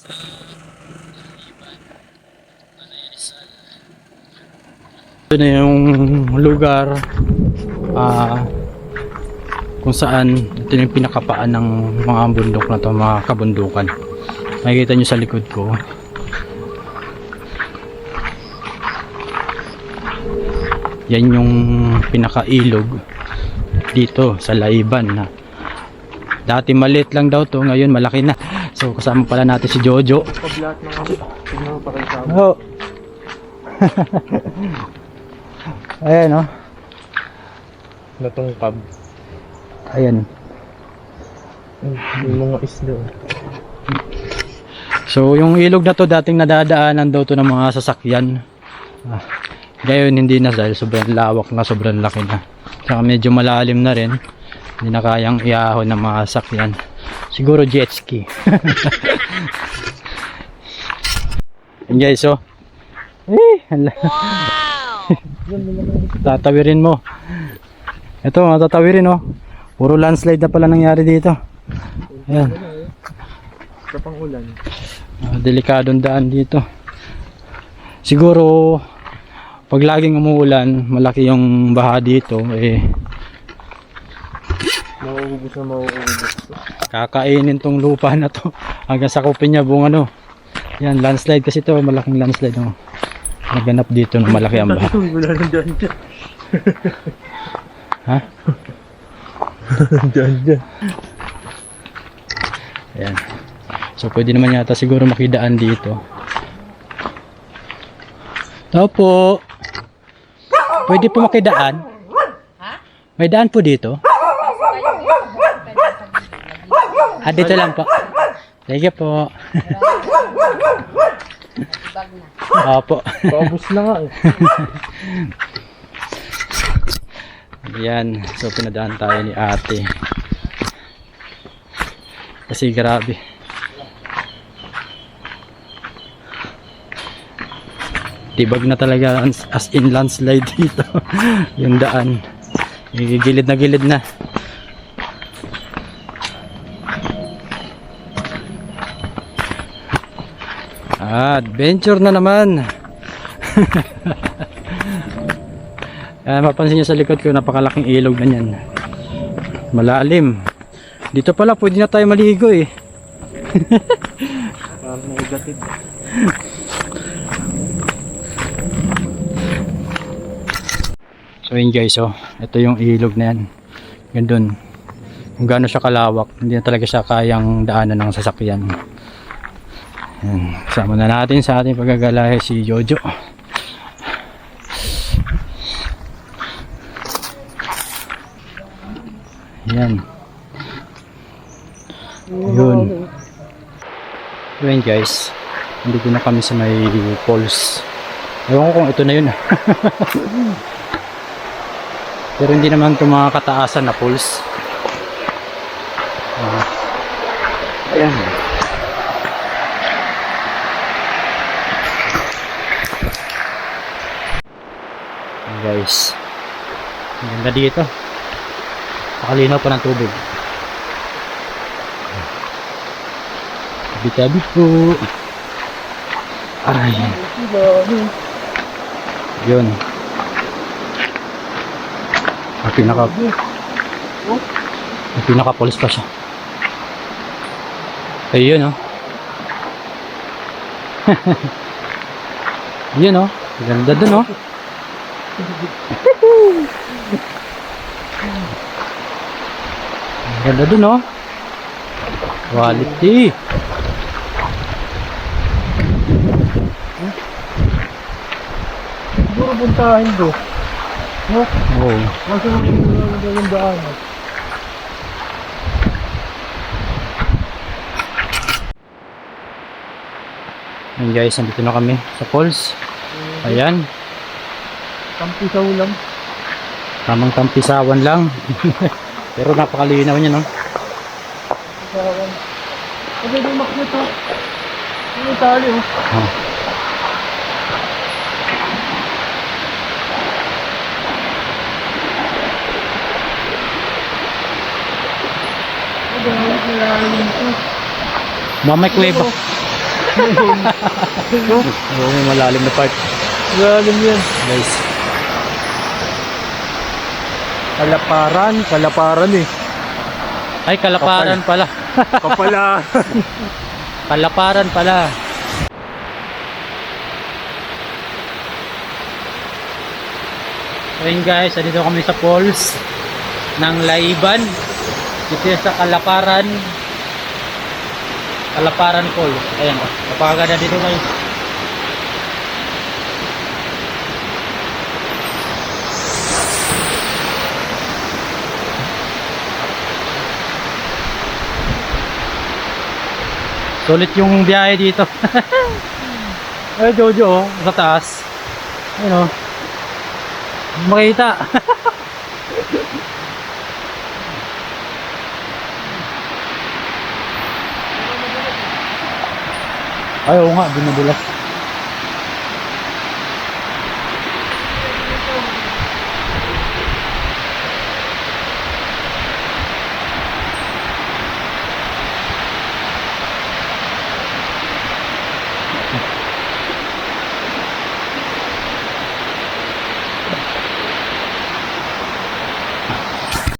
Ito na yung lugar kung saan ito yung pinakapaan ng mga bundok na to, mga kabundukan. Makikita nyo sa likod ko. Yan yung pinakailog dito sa Layban na dati maliit lang daw to, ngayon malaki na. So kasama pala natin si Jojo. Oh. Ayan o. Natungkab. Ayan. Yung mga isda. So yung ilog na to dating nadadaanan daw to ng mga sasakyan. Ngayon hindi na dahil sobrang lawak na, sobrang laki na. Saka medyo malalim na rin. Hindi na kayang iahon ng mga sasakyan. Siguro jet ski. Yan guys, oh. Hala. Tatawirin mo. Ito, tatawirin, oh. Puro landslide na pala nangyari dito. Ayan. Kapang ulan. Delikadong daan dito. Siguro pag laging umuulan, malaki yung baha dito, Mauubos na mauubos. kakainin tong lupa na to hanggang sakupin niya buong ano. Yan, landslide kasi to, malaking landslide, oh. Naganap dito ng malaki ang baha. Wala nang dyan. Ha? Dyan. Ayan. So pwede naman yata siguro makidaan dito. Tao po. Pwede po makidaan? May daan po dito? Dito lang po. Sige po. Opo. Paubos na nga eh. Ayan. So pinadaan tayo ni ate. Kasi grabe. Tibag na talaga as in landslide dito. Yung daan. Gilid na gilid na. Adventure na naman. Mapansin nyo sa likod ko, napakalaking ilog na yan. Malalim. Dito pala pwede na tayo maligo eh. Negative. So yun guys, oh, ito yung ilog na yan. Gandun. Kung gaano siya kalawak, hindi na talaga siya kayang daanan ng sasakyan. Yan. Kasama na natin sa ating paggagalahe si Jojo. Yan. Yun. Yun guys. Nandito na kami sa may falls. Ewan ko kung ito na yun. Pero hindi naman ito mga kataasan na falls. Ayan. Guys, ang ganda dito. Nakalinaw pa ng tubig. Tabi-tabi po. Ay. Yun. Ang pinaka-polis pa siya. Ayun, oh. Yun, oh. Ganda dun, oh. Ganda dun, oh. Quality. Siguro puntahin do. No? Oo. Kasi yung daan. Ayan guys, nandito na kami sa falls. Ayan. Tampisaw lang. Tamang tampisawan lang. Pero napakalinaw niya, no? Tampisawan. Pwede din makita. Yung tali, oh. Oh. Mamay kuweba. Oo, may malalim na part. Galing yan. Guys. Kalaparan eh. Ay, kalaparan pala. Kapala. Kalaparan pala. So yun guys, dito kami sa falls ng Laiban. Dito yan sa Kalaparan. Kalaparan Falls. Ayan, napakaganda dito guys. Sulit yung biyahe dito. Ay, Jojo, oh, sa taas. Ayun, oh. Makita. Ay, oo nga, binadulas.